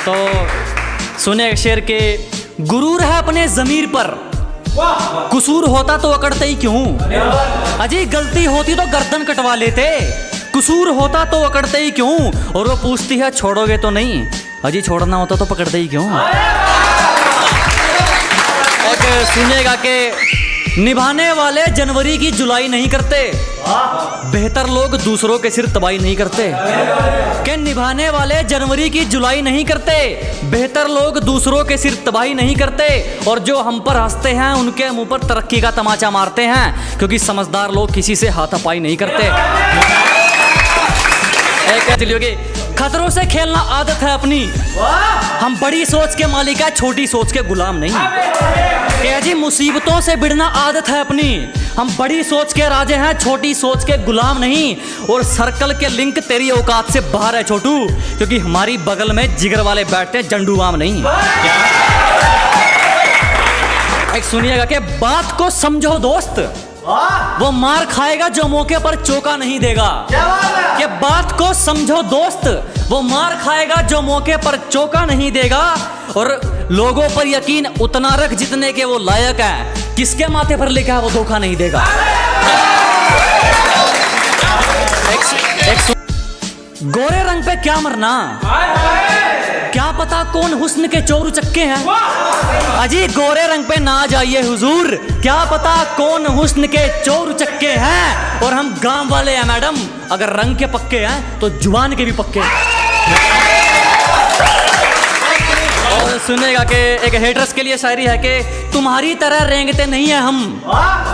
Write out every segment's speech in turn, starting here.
तो सुने शेर के, गुरूर है अपने जमीर पर, कसूर होता तो अकड़ते ही क्यों। अजी गलती होती तो गर्दन कटवा लेते, कसूर होता तो अकड़ते ही क्यों। और वो पूछती है छोड़ोगे तो नहीं, अजी छोड़ना होता तो पकड़ते ही क्यों। एक सुनेगा कि निभाने वाले जनवरी की जुलाई नहीं करते, बेहतर लोग दूसरों के सिर तबाही नहीं करते। कि निभाने वाले जनवरी की जुलाई नहीं करते, बेहतर लोग दूसरों के सिर तबाही नहीं करते। और जो हम पर हंसते हैं उनके मुंह पर तरक्की का तमाचा मारते हैं, क्योंकि समझदार लोग किसी से हाथापाई नहीं करते। खतरों से खेलना आदत है अपनी, हम बड़ी सोच के मालिक है, छोटी सोच के गुलाम नहीं। क्या जी मुसीबतों से भिड़ना आदत है अपनी, हम बड़ी सोच के राजे हैं, छोटी सोच के गुलाम नहीं। और सर्कल के लिंक तेरी औकात से बाहर है छोटू, क्योंकि हमारी बगल में जिगर वाले बैठते हैं, जंडूबाम नहीं। एक सुनिएगा कि बात को समझो दोस्त, वो मार खाएगा जो मौके पर चौका नहीं देगा। कि बात को समझो दोस्त, वो मार खाएगा जो मौके पर चौका नहीं देगा। और लोगों पर यकीन उतना रख जितने के वो लायक है, किसके माथे पर लिखा है वो धोखा नहीं देगा। गोरे रंग पे क्या मरना, क्या पता कौन हुस्न के चोर चक्के हैं। अजी गोरे रंग पे ना जाइए हुजूर, क्या पता कौन हुस्न के चोर चक्के हैं। और हम गांव वाले हैं मैडम, अगर रंग के पक्के हैं तो जुबान के भी पक्के हैं। और सुनेगा कि एक हेटर्स के लिए शायरी है कि तुम्हारी तरह रेंगते नहीं है हम,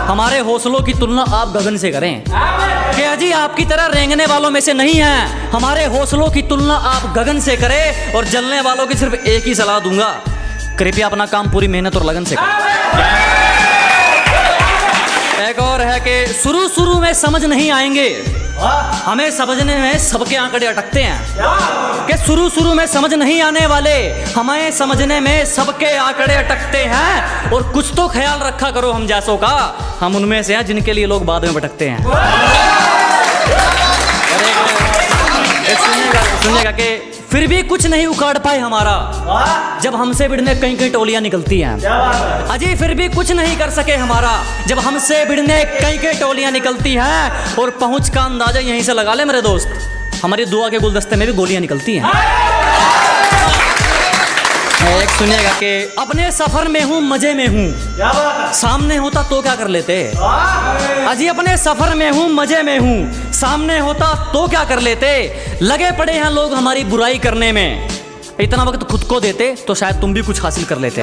हमारे हौसलों की तुलना आप गगन से करें। कि अजी आपकी तरह रेंगने वालों में से नहीं है, हमारे हौसलों की तुलना आप गगन से करें। और जलने वालों की सिर्फ एक ही सलाह दूंगा, कृपया अपना काम पूरी मेहनत और लगन से करें। एक और है कि शुरू में समझ नहीं आएंगे, हमें समझने में सबके आंकड़े अटकते हैं। कि शुरू में समझ नहीं आने वाले, हमें समझने में सबके आंकड़े अटकते हैं। और कुछ तो ख्याल रखा करो हम जैसों का, हम उनमें से हैं जिनके लिए लोग बाद में भटकते हैं। सुनिएगा कि फिर भी कुछ नहीं उखाड़ पाए हमारा, जब हमसे भिड़ने कई टोलियां निकलती हैं। अजी फिर भी कुछ नहीं कर सके हमारा, जब हमसे भिड़ने कई टोलियां निकलती हैं। और पहुंच का अंदाजा यहीं से लगा ले मेरे दोस्त, हमारी दुआ के गुलदस्ते में भी गोलियां निकलती हैं। एक सुनिएगा कि अपने सफर में हूँ मजे में हूँ, सामने होता तो क्या कर लेते। अजी अपने सफर में हूँ मजे में हूँ, सामने होता तो क्या कर लेते। लगे पड़े हैं लोग हमारी बुराई करने में, इतना वक्त खुद को देते तो शायद तुम भी कुछ हासिल कर लेते।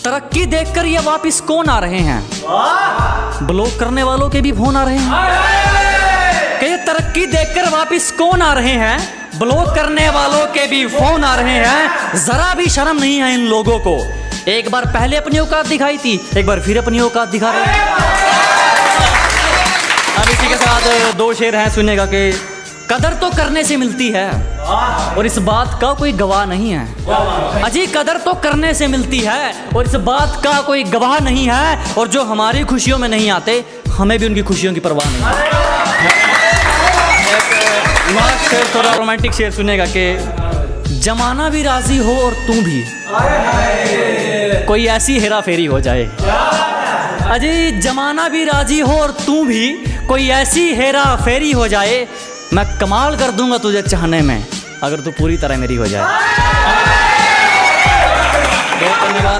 तरक्की देखकर ये वापिस कौन आ रहे हैं, ब्लॉक करने वालों के भी फोन आ रहे हैं। कि ये तरक्की देखकर वापिस कौन आ रहे हैं, ब्लॉक करने वालों के भी फोन आ रहे हैं। जरा भी शर्म नहीं है इन लोगों को, एक बार पहले अपनी औकात दिखाई थी, एक बार फिर अपनी औकात दिखा रहे हैं। अब इसी के साथ दो शेर हैं, सुनेगा कि कदर तो करने से मिलती है और इस बात का कोई गवाह नहीं है। अजी कदर तो करने से मिलती है और इस बात का कोई गवाह नहीं है। और जो हमारी खुशियों में नहीं आते, हमें भी उनकी खुशियों की परवाह नहीं है। शेर थोड़ा रोमांटिक शेर सुनेगा कि जमाना भी राजी हो और तू भी, कोई ऐसी हेरा फेरी हो जाए। अजी जमाना भी राजी हो और तू भी, कोई ऐसी हेरा फेरी हो जाए। मैं कमाल कर दूंगा तुझे चाहने में, अगर तू पूरी तरह मेरी हो जाए। बहुत धन्यवाद।